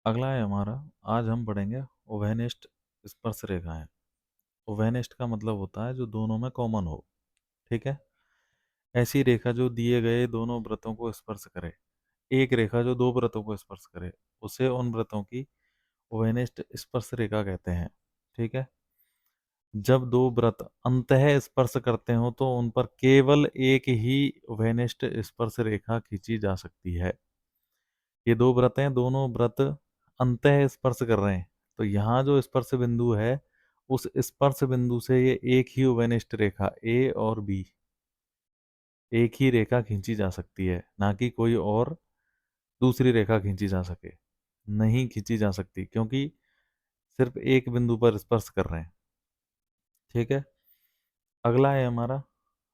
अगला है हमारा। आज हम पढ़ेंगे ओवेनिस्ट स्पर्श रेखाएं। ओवेनिस्ट का मतलब होता है जो दोनों में कॉमन हो। ठीक है। ऐसी रेखा जो दिए गए दोनों व्रतों को स्पर्श करे। एक रेखा जो दो व्रतों को स्पर्श करे उसे उन व्रतों की ओवेनिस्ट स्पर्श रेखा कहते हैं। ठीक है। जब दो व्रत अंतः स्पर्श करते हो तो उन पर केवल एक ही ओवेनिस्ट स्पर्श रेखा खींची जा सकती है। ये दो व्रत हैं, दोनों व्रत अंतः स्पर्श कर रहे हैं, तो यहाँ जो स्पर्श बिंदु है उस स्पर्श बिंदु से ये एक ही ओवेनिष्ट रेखा ए और बी, एक ही रेखा खींची जा सकती है, ना कि कोई और दूसरी रेखा खींची जा सके। नहीं खींची जा सकती क्योंकि सिर्फ एक बिंदु पर स्पर्श कर रहे हैं। ठीक है। अगला है हमारा।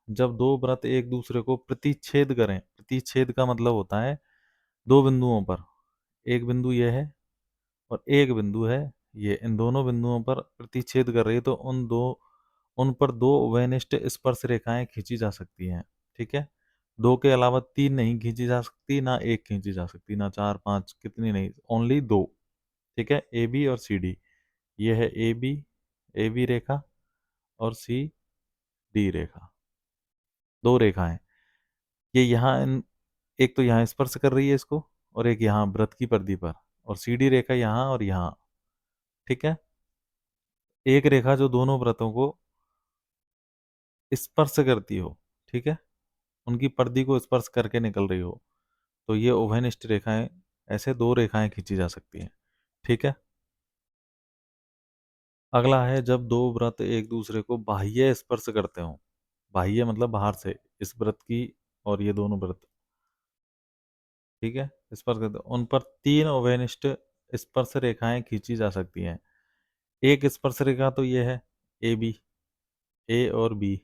जब दो व्रत एक दूसरे को प्रतिच्छेद करें, प्रतिच्छेद का मतलब होता है दो बिंदुओं पर, एक बिंदु यह है और एक बिंदु है ये, इन दोनों बिंदुओं पर प्रतिच्छेद कर रही है तो उन पर दो वेनिष्ठ स्पर्श रेखाएं खींची जा सकती हैं। ठीक है। दो के अलावा तीन नहीं खींची जा सकती, ना एक खींची जा सकती, ना चार पांच कितनी नहीं, ओनली दो। ठीक है। ए बी और सी डी। ये है ए बी रेखा और सी डी रेखा। दो रेखाएं। ये यहाँ एक तो यहाँ स्पर्श कर रही है इसको, और एक यहाँ व्रत की परिधि पर, और सी डी रेखा यहाँ और यहाँ। ठीक है। एक रेखा जो दोनों व्रतों को स्पर्श करती हो, ठीक है, उनकी परिधि को स्पर्श करके निकल रही हो, तो ये ओवेनिष्ट रेखाएं, ऐसे दो रेखाएं खींची जा सकती हैं। ठीक है। अगला है जब दो व्रत एक दूसरे को बाह्य स्पर्श करते हो। बाह्य मतलब बाहर से, इस व्रत की और ये दोनों व्रत, ठीक है, स्पर्श करते हो, उन पर तीन ओवेनिष्ट स्पर्श रेखाएं खींची जा सकती हैं। एक स्पर्श रेखा तो ये है ए बी, ए और बी।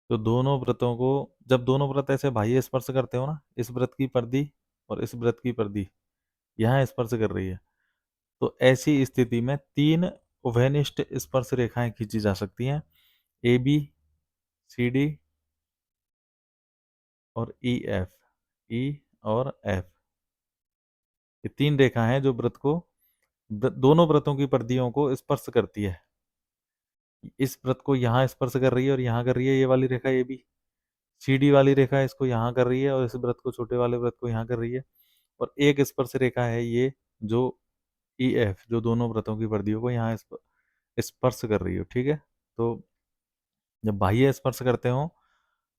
तो दोनों व्रतों को, जब दोनों व्रत ऐसे बाह्य स्पर्श करते हो ना, इस व्रत की परिधि और इस व्रत की परिधि यहाँ स्पर्श कर रही है, तो ऐसी स्थिति में तीन उभयनिष्ठ स्पर्श रेखाएं खींची जा सकती हैं। ए बी, सी डी और ई एफ। ई और एफ, ये तीन रेखाएं हैं जो व्रत को, दोनों व्रतों की परिधियों को स्पर्श करती है। इस व्रत को यहाँ स्पर्श कर रही है और यहाँ कर रही है ये वाली रेखा ए बी। सी डी वाली रेखा इसको यहाँ कर रही है और इस व्रत को, छोटे वाले व्रत को यहाँ कर रही है। और एक स्पर्श रेखा है ये जो ई एफ, जो दोनों व्रतों की परिधियों को यहाँ स्पर्श कर रही हो। ठीक है। तो जब बाह्य स्पर्श करते हो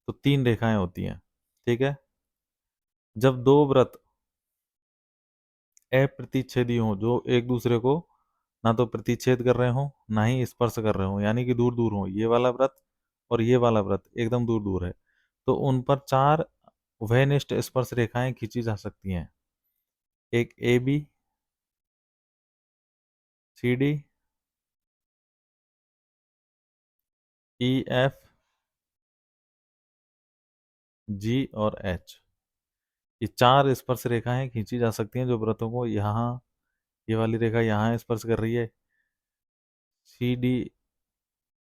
तो तीन रेखाएं होती हैं। ठीक है। जब दो व्रत अप्रतिच्छेदी हों, जो एक दूसरे को ना तो प्रतिच्छेद कर रहे हो ना ही स्पर्श कर रहे हो, यानी कि दूर दूर हो, ये वाला व्रत और ये वाला व्रत एकदम दूर दूर है, तो उन पर चार उभयनिष्ठ स्पर्श रेखाएं खींची जा सकती हैं। एक A B, C D, E F, G और एच। ये चार स्पर्श रेखाएं खींची जा सकती हैं जो व्रतों को यहाँ, ये वाली रेखा यहाँ स्पर्श कर रही है, सी डी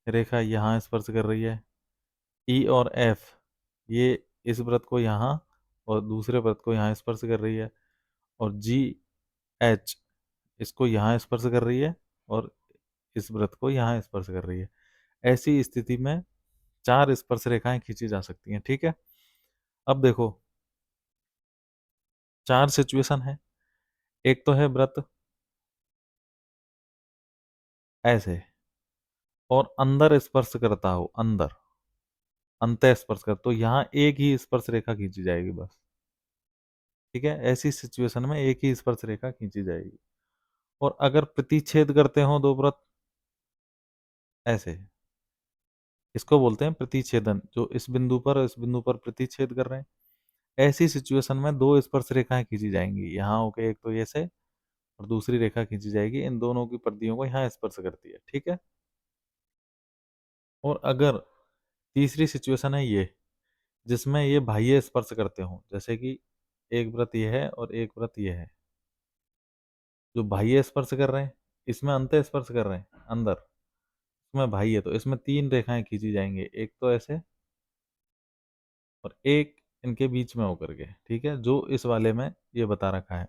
रेखा यहाँ स्पर्श कर रही है, ई और एफ ये इस व्रत को यहाँ और दूसरे व्रत को यहाँ स्पर्श कर रही है, और जी एच इसको यहाँ स्पर्श कर रही है और इस व्रत को यहाँ स्पर्श कर रही है। ऐसी स्थिति में चार स्पर्श रेखाएं खींची जा सकती हैं। ठीक है। अब देखो, चार सिचुएशन है। एक तो है व्रत ऐसे और अंदर स्पर्श करता हो, अंदर अंत स्पर्श कर, तो यहाँ एक ही स्पर्श रेखा खींची जाएगी बस। ठीक है। ऐसी सिचुएशन में एक ही स्पर्श रेखा खींची जाएगी। और अगर प्रतिच्छेद करते हो दो व्रत ऐसे, इसको बोलते हैं प्रतिच्छेदन, जो इस बिंदु पर और इस बिंदु पर प्रतिच्छेद कर रहे हैं। ऐसी सिचुएशन में दो स्पर्श रेखाएं खींची जाएंगी, यहाँ होके एक तो ये से, और दूसरी रेखा खींची जाएगी, इन दोनों की परिधियों को यहाँ स्पर्श करती है। ठीक है। और अगर तीसरी सिचुएशन है ये, जिसमें ये बाह्य स्पर्श करते हो, जैसे कि एक व्रत ये है और एक व्रत ये है, जो बाह्य स्पर्श कर रहे हैं इसमें अंत स्पर्श कर रहे हैं अंदर, इसमें बाह्य, तो इसमें तीन रेखाएं खींची जाएंगी, एक तो ऐसे और एक इनके बीच में होकर के। ठीक है। जो इस वाले में ये बता रखा है।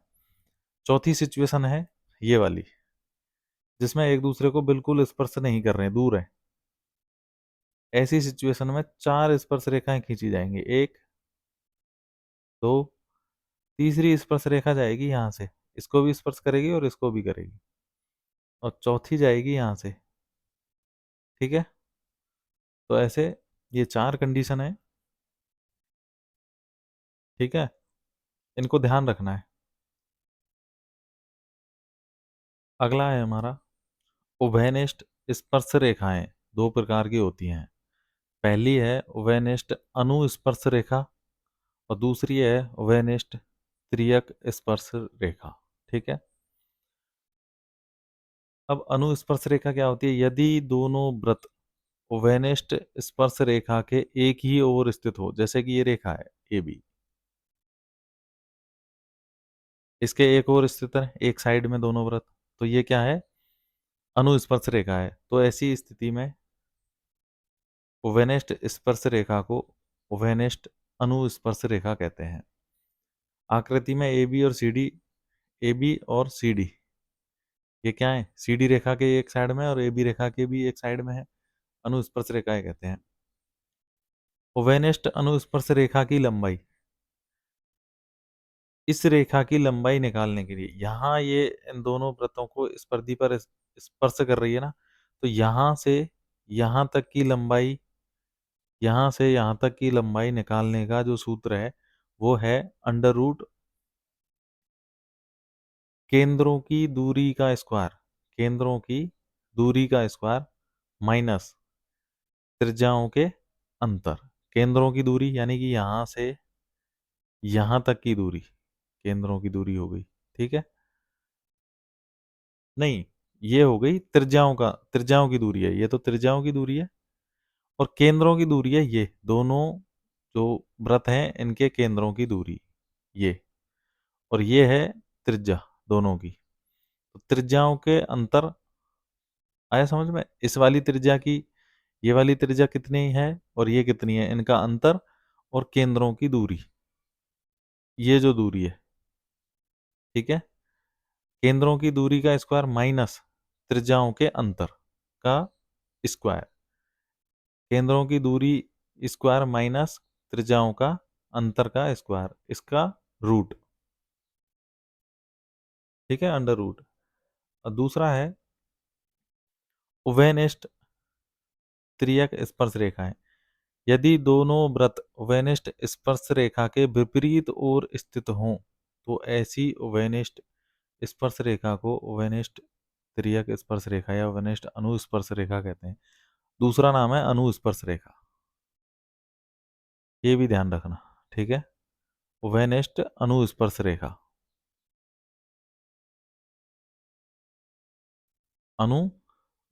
चौथी सिचुएशन है ये वाली, जिसमें एक दूसरे को बिल्कुल स्पर्श नहीं कर रहे हैं, दूर है। ऐसी सिचुएशन में चार स्पर्श रेखाएं खींची जाएंगी, एक, दो, तीसरी स्पर्श रेखा जाएगी यहाँ से, इसको भी स्पर्श करेगी और इसको भी करेगी, और चौथी जाएगी यहाँ से। ठीक है, तो ऐसे ये चार कंडीशन है। ठीक है, इनको ध्यान रखना है। अगला है हमारा उभयनिष्ठ स्पर्श रेखाएं, दो प्रकार की होती हैं। पहली है उभयनिष्ठ अनुस्पर्श रेखा, और दूसरी है उभयनिष्ठ त्रियक स्पर्श रेखा। ठीक है, अब अनुस्पर्श रेखा क्या होती है? यदि दोनों वृत्त उभयनिष्ठ स्पर्श रेखा के एक ही ओर स्थित हो, जैसे कि ये रेखा है ए बी, इसके एक ओर स्थित है, एक साइड में दोनों वृत्त, तो ये क्या है? अनुस्पर्श रेखा है। तो ऐसी स्थिति में उभयनिष्ठ स्पर्श रेखा को उभयनिष्ठ अनुस्पर्श रेखा कहते हैं। आकृति में ए बी और सी डी, ए बी और सी डी ये क्या है? सी डी रेखा के एक साइड में और ए बी रेखा के भी एक साइड में है, अनुस्पर्श रेखाएं कहते हैं। उभयनिष्ठ अनुस्पर्श रेखा की लंबाई, इस रेखा की लंबाई निकालने के लिए, यहाँ ये इन दोनों वृत्तों को इस परिधि पर स्पर्श कर रही है ना, तो यहाँ से यहाँ तक की लंबाई, यहाँ से यहाँ तक की लंबाई निकालने का जो सूत्र है वो है अंडर रूट केंद्रों की दूरी का स्क्वायर, केंद्रों की दूरी का स्क्वायर माइनस त्रिज्याओं के अंतर। केंद्रों की दूरी यानी कि यहाँ से यहाँ तक की दूरी केंद्रों की दूरी हो गई। ठीक है, नहीं, ये हो गई त्रिज्याओं की दूरी है, ये तो त्रिज्याओं की दूरी है, और केंद्रों की दूरी है ये दोनों जो वृत्त हैं इनके केंद्रों की दूरी ये, और ये है त्रिज्या दोनों की। तो त्रिज्याओं के अंतर आया समझ में? इस वाली त्रिज्या की ये वाली त्रिज्या कितनी है और ये कितनी है, इनका अंतर, और केंद्रों की दूरी, ये जो दूरी है। ठीक है, केंद्रों की दूरी का स्क्वायर माइनस त्रिज्याओं के अंतर का स्क्वायर, केंद्रों की दूरी स्क्वायर माइनस त्रिज्याओं का अंतर का स्क्वायर, इसका रूट। ठीक है, अंडर रूट। और दूसरा है उभयनिष्ठ त्रियक स्पर्श रेखाएं, यदि दोनों वृत्त उभयनिष्ठ स्पर्श रेखा के विपरीत ओर स्थित हों तो ऐसी उभयनिष्ठ स्पर्श रेखा को उभयनिष्ठ त्रियक स्पर्श रेखा या उभयनिष्ठ अनुस्पर्श रेखा कहते हैं। दूसरा नाम है अनुस्पर्श रेखा, ये भी ध्यान रखना। ठीक है, उभयनिष्ठ अनुस्पर्श रेखा, अनु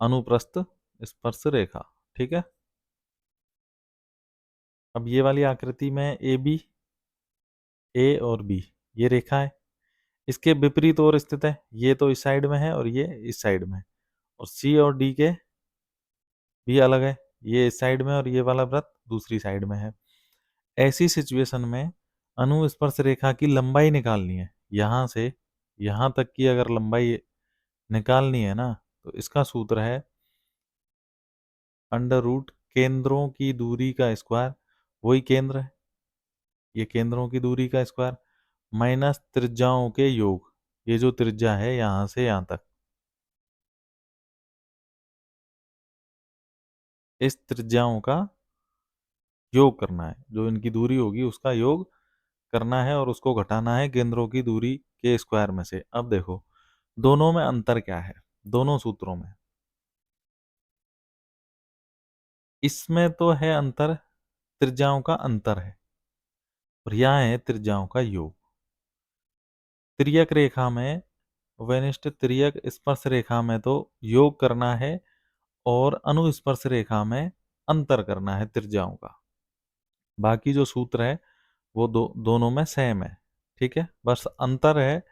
अनुप्रस्थ स्पर्श रेखा। ठीक है, अब ये वाली आकृति में ए बी, ए और बी ये रेखा है, इसके विपरीत ओर स्थित है, ये तो इस साइड में है और ये इस साइड में है, और सी और डी के भी अलग है, ये इस साइड में और ये वाला वृत्त दूसरी साइड में है। ऐसी सिचुएशन में अनुस्पर्श रेखा की लंबाई निकालनी है, यहाँ से यहाँ तक की अगर लंबाई निकालनी है ना, तो इसका सूत्र है अंडर रूट केंद्रों की दूरी का स्क्वायर, वही केंद्र है, ये केंद्रों की दूरी का स्क्वायर माइनस त्रिज्याओं के योग, ये जो त्रिज्या है यहाँ से यहाँ तक, इस त्रिज्याओं का योग करना है, जो इनकी दूरी होगी उसका योग करना है और उसको घटाना है केंद्रों की दूरी के स्क्वायर में से। अब देखो दोनों में अंतर क्या है, दोनों सूत्रों में, इसमें तो है अंतर, त्रिज्याओं का अंतर है, और यहाँ है त्रिज्याओं का योग। त्रियक रेखा में वनिष्ठ त्रियक स्पर्श रेखा में तो योग करना है, और अनुस्पर्श रेखा में अंतर करना है त्रिज्याओं का। बाकी जो सूत्र है वो दोनों में सेम है। ठीक है, बस अंतर है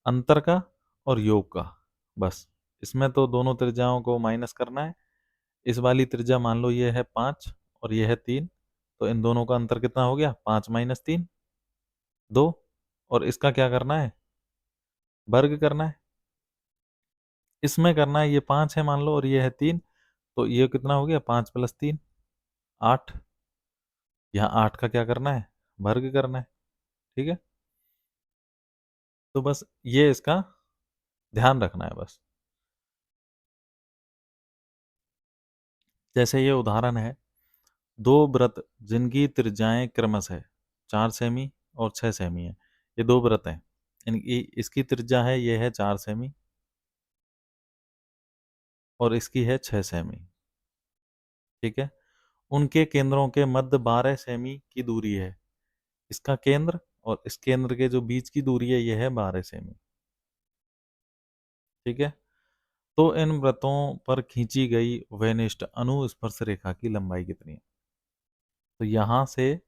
अंतर का और योग का, बस इसमें तो दोनों त्रिज्याओं को माइनस करना है। इस वाली त्रिज्या मान लो ये है 5 और ये है 3, तो इन दोनों का अंतर कितना हो गया? 5 माइनस 3 2, और इसका क्या करना है? वर्ग करना है, इसमें करना है, ये 5 है मान लो और ये है 3, तो ये कितना हो गया, 5 + 3 8। यहाँ 8 का क्या करना है, वर्ग करना है। ठीक है, तो बस ये इसका ध्यान रखना है बस। जैसे ये उदाहरण है, दो व्रत जिनकी त्रिज्याएं क्रमशः 4 सेमी और 6 सेमी है। ये दो व्रत हैं, इनकी इसकी त्रिज्या है, ये है 4 सेमी और इसकी है 6 सेमी। ठीक है, उनके केंद्रों के मध्य 12 सेमी की दूरी है। इसका केंद्र और इस केंद्र के जो बीच की दूरी है, ये है 12 सेमी। ठीक है, तो इन व्रतों पर खींची गई उभयनिष्ठ अनुस्पर्श रेखा की लंबाई कितनी है। तो यहां से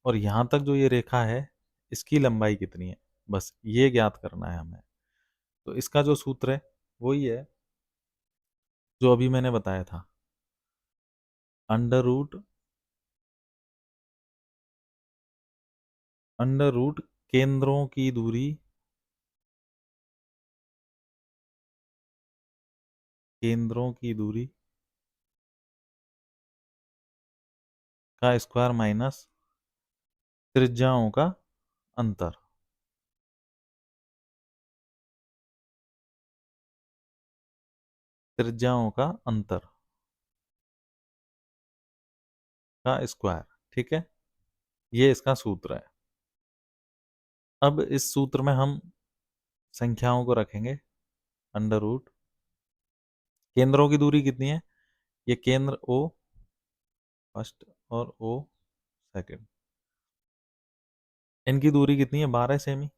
और यहां तक जो ये रेखा है, इसकी लंबाई कितनी है, बस ये ज्ञात करना है हमें। तो इसका जो सूत्र है वही है जो अभी मैंने बताया था, अंडर रूट केंद्रों की दूरी, केंद्रों की दूरी का स्क्वायर माइनस त्रिज्याओं का अंतर। त्रिज्याओं का अंतर का स्क्वायर। ठीक है, ये इसका सूत्र है। अब इस सूत्र में हम संख्याओं को रखेंगे, अंडर रूट केंद्रों की दूरी कितनी है, ये केंद्र ओ फर्स्ट और ओ सेकंड, इनकी दूरी कितनी है, 12 सेमी।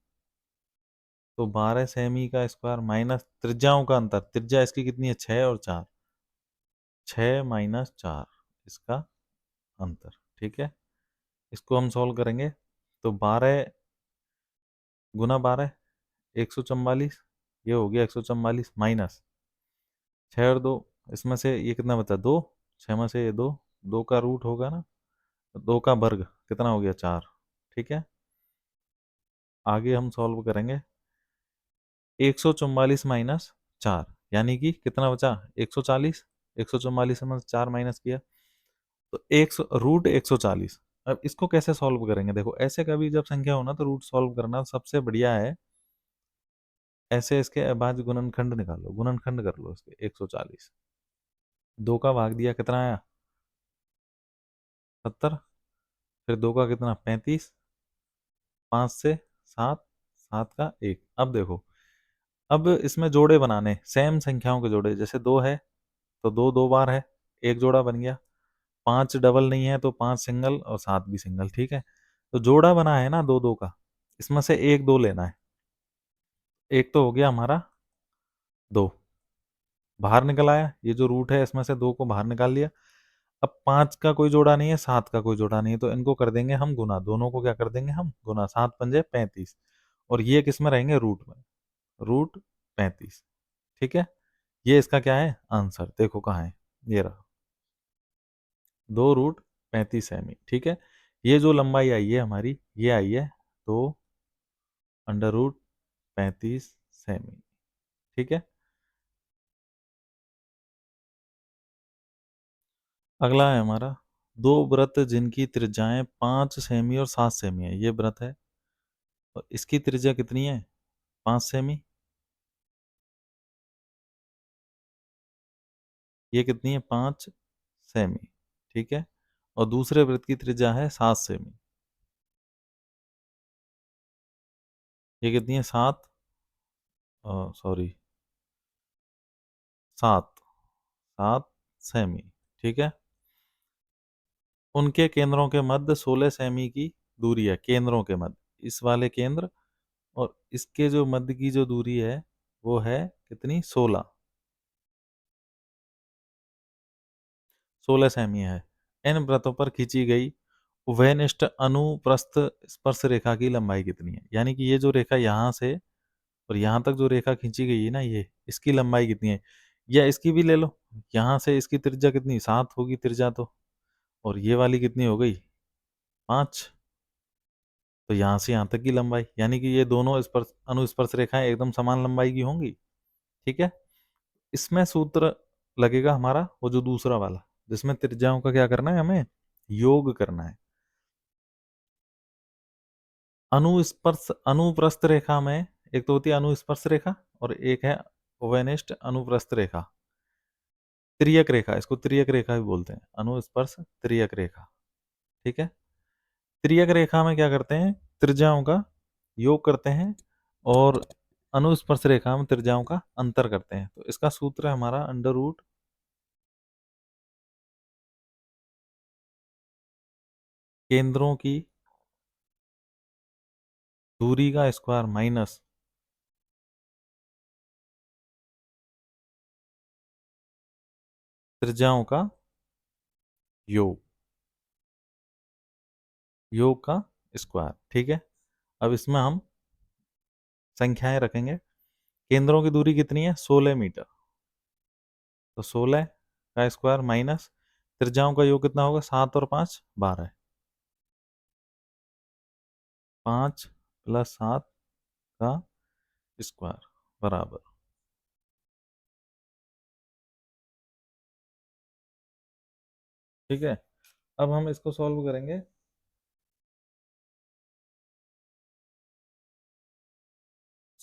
तो 12 सेमी का स्क्वायर माइनस त्रिज्याओं का अंतर, त्रिज्या इसकी कितनी है, 6 और 4, 6 - 4 इसका अंतर। ठीक है, इसको हम सॉल्व करेंगे, तो 12 × 12 144, ये हो गया 144 माइनस 6 और 2, इसमें से ये कितना बचा, 2, 6 में से ये 2, 2 का रूट होगा ना, 2 का वर्ग कितना हो गया, 4। ठीक है, आगे हम सॉल्व करेंगे, 144 माइनस 4 यानी कि कितना बचा, 140। 144 में 4 माइनस किया तो रूट 140। अब इसको कैसे सॉल्व करेंगे, देखो ऐसे कभी जब संख्या हो ना तो रूट सॉल्व करना सबसे बढ़िया है। ऐसे इसके अभाज्य गुणनखंड निकालो, गुणनखंड कर लो इसके, 140 2 का भाग दिया कितना आया, 70, फिर 2 का कितना, 35, 5 से 7, 7 का 1। अब देखो, अब इसमें जोड़े बनाने, सेम संख्याओं के जोड़े, जैसे 2 है तो 2 2 बार है, एक जोड़ा बन गया। 5 डबल नहीं है तो 5 सिंगल और 7 भी सिंगल। ठीक है, तो जोड़ा बना है ना 2 2 का, इसमें से एक 2 लेना है। एक तो हो गया हमारा 2, बाहर निकल आया, ये जो रूट है इसमें से 2 को बाहर निकाल लिया। अब 5 का कोई जोड़ा नहीं है, 7 का कोई जोड़ा नहीं है, तो इनको कर देंगे हम गुना, दोनों को क्या कर देंगे हम गुना, 7 पंजे 35, और ये किस में रहेंगे, रूट में, रूट 35। ठीक है, ये इसका क्या है आंसर, देखो कहाँ है, ये रहा, 2 √35 सेमी। ठीक है, ये जो लंबाई आई है हमारी, ये आई है 2 √35 सेमी। ठीक है, अगला है हमारा, दो व्रत जिनकी त्रिज्याएं 5 सेमी और 7 सेमी है, ये व्रत है और इसकी त्रिज्या कितनी है, 5 सेमी, ये कितनी है, 5 सेमी। ठीक है, और दूसरे व्रत की त्रिज्या है 7 सेमी, ये कितनी है, 7, सॉरी 7 7 सेमी। ठीक है, उनके केंद्रों के मध्य 16 सेमी की दूरी है, केंद्रों के मध्य, इस वाले केंद्र और इसके जो मध्य की जो दूरी है वो है कितनी, 16 सेमी है। इन व्रतों पर खींची गई उभयनिष्ठ अनुप्रस्थ स्पर्श रेखा की लंबाई कितनी है, यानी कि ये जो रेखा यहाँ से और यहाँ तक जो रेखा खींची गई है ना, ये इसकी लंबाई कितनी है, या इसकी भी ले लो, यहाँ से इसकी त्रिज्या कितनी, 7 होगी त्रिज्या तो, और ये वाली कितनी हो गई, 5। तो यहाँ से यहाँ तक की लंबाई, यानी कि ये दोनों स्पर्श अनुस्पर्श रेखाएं एकदम समान लंबाई की होंगी। ठीक है। इसमें सूत्र लगेगा हमारा वो जो दूसरा वाला, जिसमें त्रिज्याओं का क्या करना है, हमें योग करना है। अनुस्पर्श अनुप्रस्थ रेखा में एक तो होती है अनुस्पर्श रेखा और एक है ओवेनिस्ट अनुप्रस्थ रेखा। त्रियक रेखा, इसको त्रियक रेखा भी बोलते हैं, अनुस्पर्श त्रियक रेखा। ठीक है। त्रियक रेखा में क्या करते हैं, त्रिज्याओं का योग करते हैं और अनुस्पर्श रेखा में त्रिज्याओं का अंतर करते हैं। तो इसका सूत्र है हमारा अंडर रूट केंद्रों की दूरी का स्क्वायर माइनस त्रिज्याओं का योग, योग का स्क्वायर। ठीक है। अब इसमें हम संख्याएं रखेंगे। केंद्रों की दूरी कितनी है, 16 मीटर, तो 16 का स्क्वायर माइनस त्रिज्याओं का योग कितना होगा, 7 और 5 12, 5 + 7 का स्क्वायर बराबर। ठीक है। अब हम इसको सॉल्व करेंगे।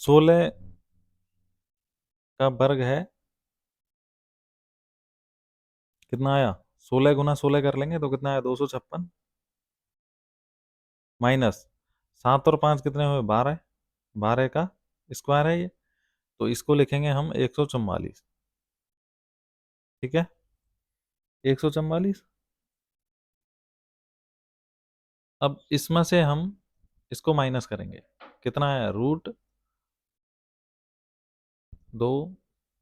16 का वर्ग है, कितना आया, 16 × 16 कर लेंगे तो कितना आया, 256, माइनस 7 और 5 कितने हुए, 12, 12 का स्क्वायर है ये, तो इसको लिखेंगे हम 144। ठीक है। 144। अब इसमें से हम इसको माइनस करेंगे, कितना है, √2,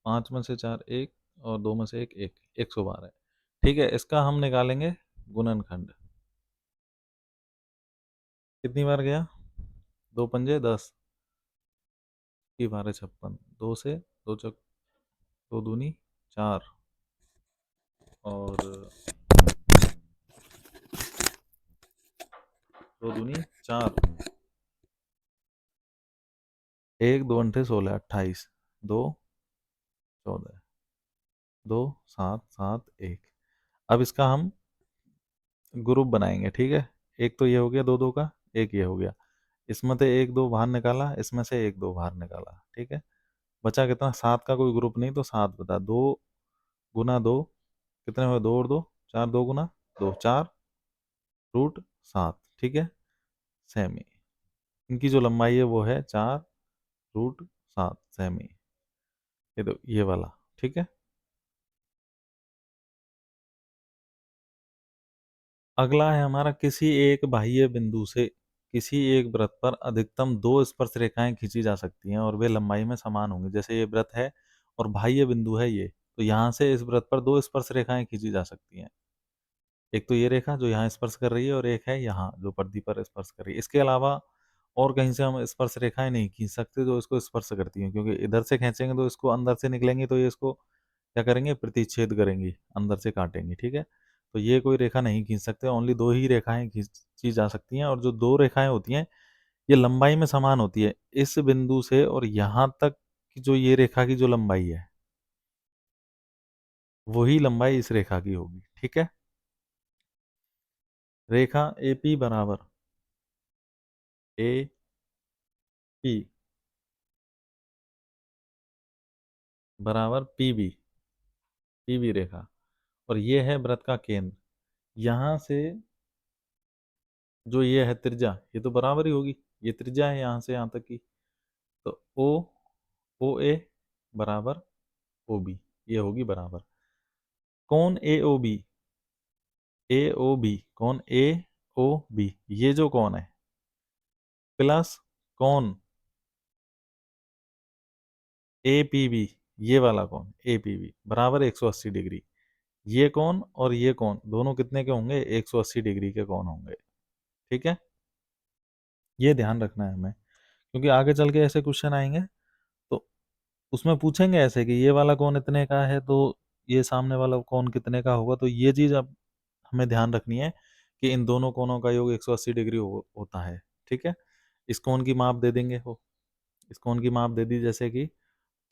5 में से 4 1 और 2 में से 1 1, 112। ठीक है। इसका हम निकालेंगे गुणनखंड, कितनी बार गया, 2 × 5 = 10, की 12 × 56, 2 से 2 चक 2 × 2 = 4 और 2 × 2 = 4, 1 2 × 16 28, 2 14, 2 7 7 1। अब इसका हम ग्रुप बनाएंगे। ठीक है। एक तो ये हो गया 2 2 का, एक ये हो गया, इसमें से 1 2 बाहर निकाला, इसमें से 1 2 बाहर निकाला। ठीक है। बचा कितना, 7 का कोई ग्रुप नहीं, तो 7 बता, 2 × 2 कितने हुए, 2 और 2 4, 2 × 2 4 √7। ठीक है। सेमी, इनकी जो लंबाई है वो है 4 √7 सेमी, ये तो ये वाला। ठीक है। अगला है हमारा, किसी एक बाह्य बिंदु से किसी एक वृत्त पर अधिकतम दो स्पर्श रेखाएं खींची जा सकती हैं और वे लंबाई में समान होंगी। जैसे ये वृत्त है और बाह्य बिंदु है ये, तो यहाँ से इस वृत्त पर दो स्पर्श रेखाएं खींची जा सकती हैं। एक तो ये रेखा जो यहाँ स्पर्श कर रही है और एक है यहाँ जो परिधि पर स्पर्श कर रही है। इसके अलावा और कहीं से हम स्पर्श रेखाएं नहीं खींच सकते जो इसको स्पर्श करती हैं, क्योंकि इधर से खींचेंगे तो इसको अंदर से निकलेंगी, तो ये इसको क्या करेंगे, प्रतिच्छेद करेंगी, अंदर से काटेंगी। ठीक है। तो ये कोई रेखा नहीं खींच सकते, ओनली दो ही रेखाएं खींची जा सकती हैं, और जो दो रेखाएं होती हैं ये लंबाई में समान होती है। इस बिंदु से और यहाँ तक की जो ये रेखा की जो लंबाई है वही लंबाई इस रेखा की होगी। ठीक है। रेखा ए पी बराबर ए पी बराबर पी बी, पी बी रेखा, और ये है वृत्त का केंद्र। यहाँ से जो ये है त्रिज्या, ये तो बराबर ही होगी, ये त्रिज्या है यहाँ से यहाँ तक की, तो ओ ए बराबर ओ बी, ये होगी बराबर। कौन ए ओ बी, ए ओ बी, कौन ए ओ बी, ये जो कौन है, प्लस कौन ए पी बी, ये वाला कौन ए पी बी बराबर 180 डिग्री। ये कौन और ये कौन दोनों कितने के होंगे, 180 डिग्री के कौन होंगे। ठीक है। ये ध्यान रखना है हमें, क्योंकि आगे चल के ऐसे क्वेश्चन आएंगे तो उसमें पूछेंगे ऐसे कि ये वाला कौन इतने का है तो ये सामने वाला कौन कितने का होगा। तो ये चीज़ अब हमें ध्यान रखनी है कि इन दोनों कोणों का योग 180 डिग्री होता है। ठीक है। इस कोण की माप दे देंगे वो, इस कोण की माप दे दी जैसे कि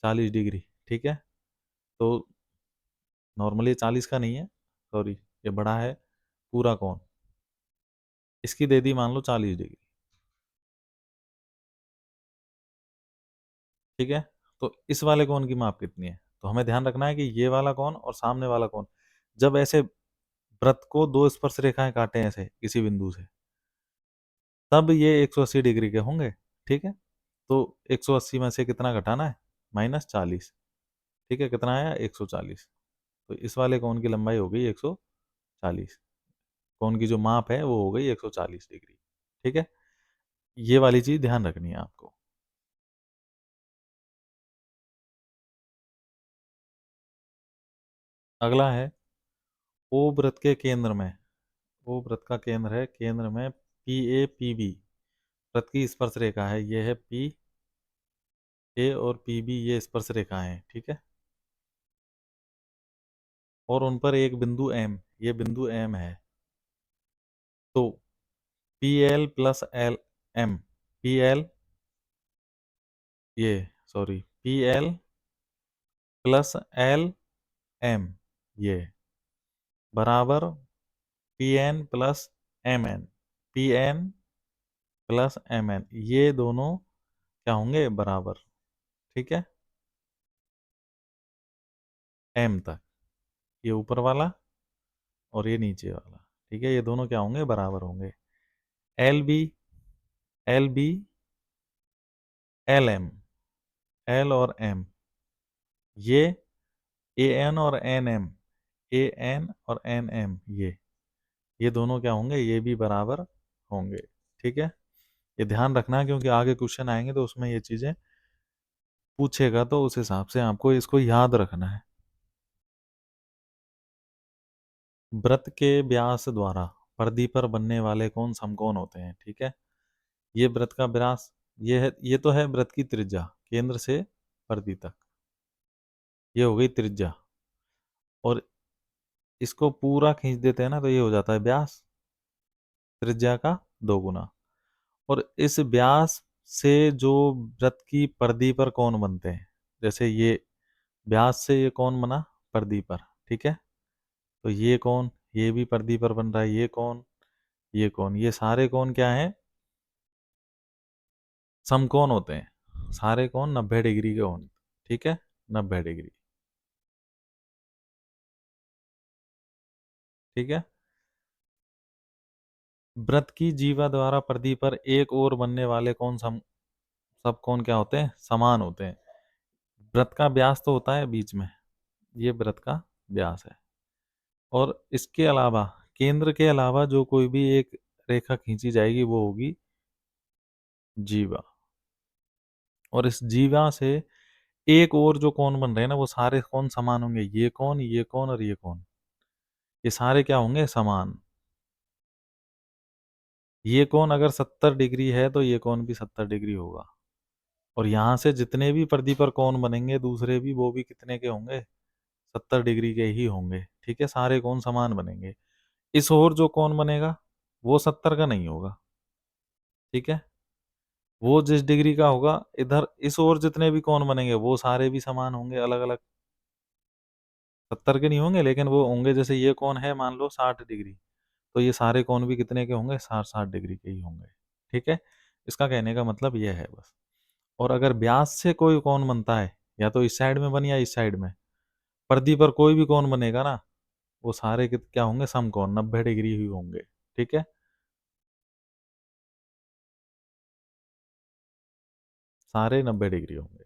40 डिग्री, ठीक है। तो नॉर्मली 40 का नहीं है, सॉरी, ये बड़ा है पूरा कोण, इसकी दे दी मान लो 40 डिग्री, ठीक है। तो इस वाले कोण की माप कितनी है? तो हमें ध्यान रखना है कि ये वाला कोण और सामने वाला कोण, जब ऐसे वृत्त को दो स्पर्श रेखाएं काटे ऐसे किसी बिंदु से, तब ये 180 डिग्री के होंगे, ठीक है। तो 180 में से कितना घटाना है? -40, ठीक है। कितना आया? 140। तो इस वाले कोण की लंबाई हो गई 140, कोण की जो माप है वो हो गई 140 डिग्री, ठीक है। ये वाली चीज ध्यान रखनी है आपको। अगला है ओ वृत्त के केंद्र में, ओ वृत्त का केंद्र है, केंद्र में पी ए पी बी वृत्त की स्पर्श रेखा है, ये है पी ए और पी बी, ये स्पर्श रेखाएं हैं, ठीक है। और उन पर एक बिंदु एम, ये बिंदु एम है। तो P L plus L M, P L, ये sorry, P L plus L M, ये बराबर P N plus M N, P N plus M N, ये दोनों क्या होंगे? बराबर, ठीक है। एम तक, ये ऊपर वाला और ये नीचे वाला, ठीक है, ये दोनों क्या होंगे? बराबर होंगे। L B, L B, L M, L और एम, ये ए एन और एन एम, ए एन और एन एम, ये दोनों क्या होंगे? ये भी बराबर होंगे, ठीक है। ये ध्यान रखना है क्योंकि आगे क्वेश्चन आएंगे तो उसमें ये चीजें पूछेगा, तो उस हिसाब से आपको इसको याद रखना है। वृत्त के व्यास द्वारा परिधि पर बनने वाले कोण समकोण होते हैं, ठीक है। ये वृत्त का व्यास, ये है, ये तो है वृत्त की त्रिज्या केंद्र से परिधि तक, ये हो गई त्रिज्या। और इसको पूरा खींच देते हैं ना तो ये हो जाता है व्यास, त्रिज्या का दोगुना। और इस व्यास से जो वृत्त की परिधि पर कोण बनते हैं, जैसे ये व्यास से ये कोण बना परिधि पर, ठीक है। तो ये कोण, ये भी परिधि पर बन रहा है, ये कोण, ये कोण, ये सारे कोण क्या है? समकोण होते हैं, सारे कोण 90 डिग्री के होंगे, ठीक है, 90 डिग्री, ठीक है। वृत्त की जीवा द्वारा परिधि पर एक ओर बनने वाले कोण सब कोण क्या होते हैं? समान होते हैं। वृत्त का व्यास तो होता है बीच में, ये वृत्त का व्यास है। और इसके अलावा केंद्र के अलावा जो कोई भी एक रेखा खींची जाएगी वो होगी जीवा। और इस जीवा से एक और जो कोण बन रहे हैं ना, वो सारे कोण समान होंगे, ये कोण, ये कोण और ये कोण, ये सारे क्या होंगे? समान। ये कोण अगर 70 डिग्री है तो ये कोण भी 70 डिग्री होगा। और यहाँ से जितने भी परिधि पर कोण बनेंगे दूसरे भी, वो भी कितने के होंगे? 70 डिग्री के ही होंगे, ठीक है। सारे कोण समान बनेंगे। इस ओर जो कोण बनेगा वो 70 का नहीं होगा, ठीक है। वो जिस डिग्री का होगा, इधर इस ओर जितने भी कोण बनेंगे वो सारे भी समान होंगे, अलग अलग 70 के नहीं होंगे, लेकिन वो होंगे, जैसे ये कोण है मान लो 60 डिग्री, तो ये सारे कोण भी कितने के होंगे? 60-60 डिग्री के ही होंगे, ठीक है। इसका कहने का मतलब ये है बस। और अगर व्यास से कोई कोण बनता है, या तो इस साइड में बन या इस साइड में, परिधि पर कोई भी कोण बनेगा ना, वो सारे क्या होंगे? समकोण 90 डिग्री ही होंगे, ठीक है। सारे 90 डिग्री होंगे।